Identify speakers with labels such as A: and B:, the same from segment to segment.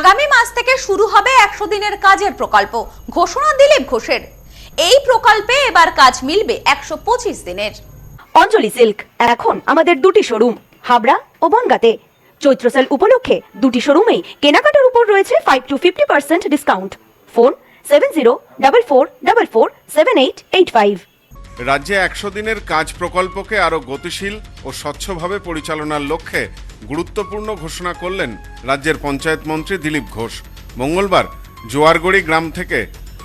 A: আগামী মাস থেকে শুরু হবে 100 দিনের কাজের প্রকল্প, ঘোষণা দিলীপ ঘোষের। এই প্রকল্পে এবার কাজ মিলবে 125 দিনের।
B: অঞ্জলি সিল্ক এখন আমাদের দুটি শোরুম হাবড়া ও বনগাঁতে। চৈত্র সেল উপলক্ষে দুটি শোরুমেই কেনাকাটার উপর রয়েছে 5 to 50% ডিসকাউন্ট। ফোন 7044447885।
C: রাজ্যে 100 দিনের কাজ প্রকল্পকে আরও গতিশীল ও স্বচ্ছভাবে পরিচালনার লক্ষ্যে গুরুত্বপূর্ণ ঘোষণা করলেন রাজ্যের পঞ্চায়েত মন্ত্রী দিলীপ ঘোষ। মঙ্গলবার জোয়ারগড়ি গ্রাম থেকে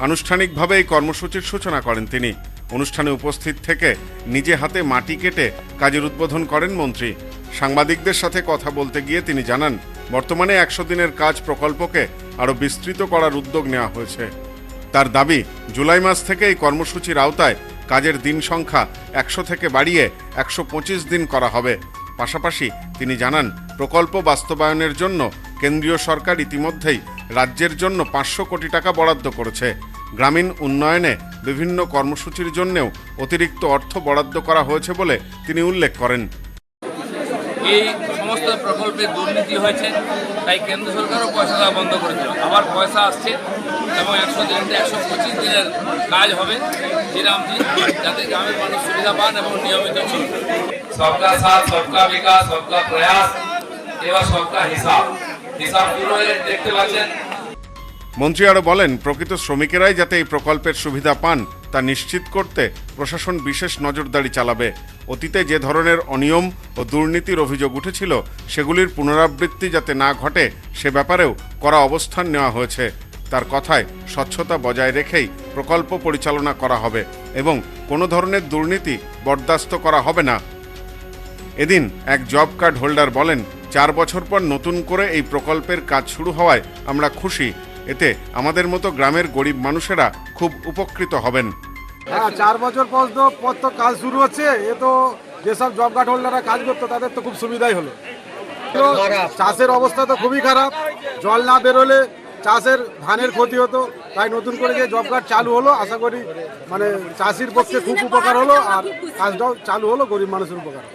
C: আনুষ্ঠানিকভাবে এই কর্মসূচির সূচনা করেন তিনি। অনুষ্ঠানে উপস্থিত থেকে নিজে হাতে মাটি কেটে কাজের উদ্বোধন করেন মন্ত্রী। সাংবাদিকদের সাথে কথা বলতে গিয়ে তিনি জানান, বর্তমানে 100 দিনের কাজ প্রকল্পকে আরও বিস্তৃত করার উদ্যোগ নেওয়া হয়েছে। তার দাবি, জুলাই মাস থেকে এই কর্মসূচির আওতায় কাজের দিন সংখ্যা 100 থেকে বাড়িয়ে 125 দিন করা হবে। পাশাপাশি তিনি জানান, প্রকল্প বাস্তবায়নের জন্য কেন্দ্রীয় সরকার ইতিমধ্যেই রাজ্যের জন্য 500 কোটি টাকা বরাদ্দ করেছে। গ্রামীণ উন্নয়নে বিভিন্ন কর্মসূচির জন্যও অতিরিক্ত অর্থ বরাদ্দ করা হয়েছে বলে তিনি উল্লেখ করেন।
D: এই সমস্ত প্রকল্পে দুর্নীতি হয়েছে, তাই কেন্দ্র সরকারও পয়সা দেওয়া বন্ধ করেছিল। আবার পয়সা আসছে এবং 100 দিনে 125 দিনের কাজ হবে, যাতে গ্রামের মানুষ সুবিধা পান এবং নিয়মিত চলবে। সবকা সাথ, সবকা বিকাশ, সবকা প্রয়াস এবং সবকা হিসাব পুরো দেখতে পাচ্ছেন।
C: মন্ত্রী আরও বলেন, প্রকৃত শ্রমিকেরাই যাতে এই প্রকল্পের সুবিধা পান তা নিশ্চিত করতে প্রশাসন বিশেষ নজরদারি চালাবে। অতীতে যে ধরনের অনিয়ম ও দুর্নীতির অভিযোগ উঠেছিল সেগুলির পুনরাবৃত্তি যাতে না ঘটে সে ব্যাপারেও কড়া অবস্থান নেওয়া হয়েছে। তার কথায় স্বচ্ছতা বজায় রেখেই প্রকল্প পরিচালনা করা হবে এবং কোনো ধরনের দুর্নীতি বরদাস্ত করা হবে না। এদিন এক জব কার্ড হোল্ডার বলেন, 4 বছর পর নতুন করে এই প্রকল্পের কাজ শুরু হওয়ায় আমরা খুশি। এতে আমাদের মতো গ্রামের গরিব মানুষেরা খুব উপকৃত হবেন।
E: 4 বছর পর তো কাজ শুরু হচ্ছে। এ তো যেসব জব কার্ড হোল্ডাররা কাজ করতো তাদের তো খুব সুবিধাই হলো। চাষের অবস্থা তো খুবই খারাপ, জল না বেরোলে চাষের ধানের ক্ষতি হতো। তাই নতুন করে যে জব কার্ড চালু হলো, আশা করি চাষির পক্ষে খুব উপকার হলো, আর কাজটাও চালু হলো গরিব মানুষের উপকার।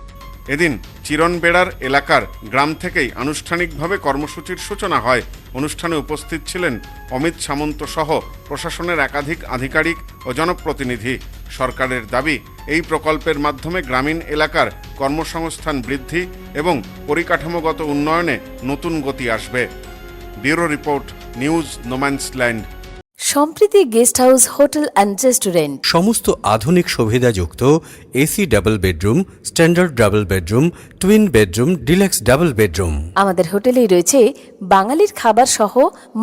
C: এদিন চিরনবেড়ার এলাকার গ্রাম থেকেই আনুষ্ঠানিকভাবে কর্মসূচির সূচনা হয়। অনুষ্ঠানে উপস্থিত ছিলেন অমিত সামন্ত সহ প্রশাসনের একাধিক আধিকারিক ও জনপ্রতিনিধি। সরকারের দাবি, এই প্রকল্পের মাধ্যমে গ্রামীণ এলাকার কর্মসংস্থান বৃদ্ধি এবং পরিকাঠামোগত উন্নয়নে নতুন গতি আসবে। Bureau report, news no man's land.
F: Sampriti guest house hotel and restaurant.
G: সমস্ত আধুনিক সুবিধাযুক্ত AC double bedroom, standard double bedroom, twin bedroom, deluxe double bedroom.
F: আমাদের হোটেলেই রয়েছে বাঙালির খাবার সহ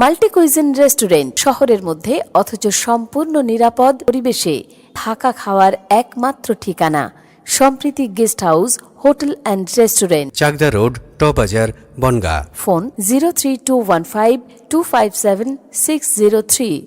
F: মাল্টি কুইজিন রেস্টুরেন্ট। শহরের মধ্যে অথচ সম্পূর্ণ নিরাপদ পরিবেশে থাকা খাওয়ার একমাত্র ঠিকানা Sampriti guest house hotel and restaurant,
G: Chakdah road, টবাজার, বনগাঁ।
F: ফোন 03215257603।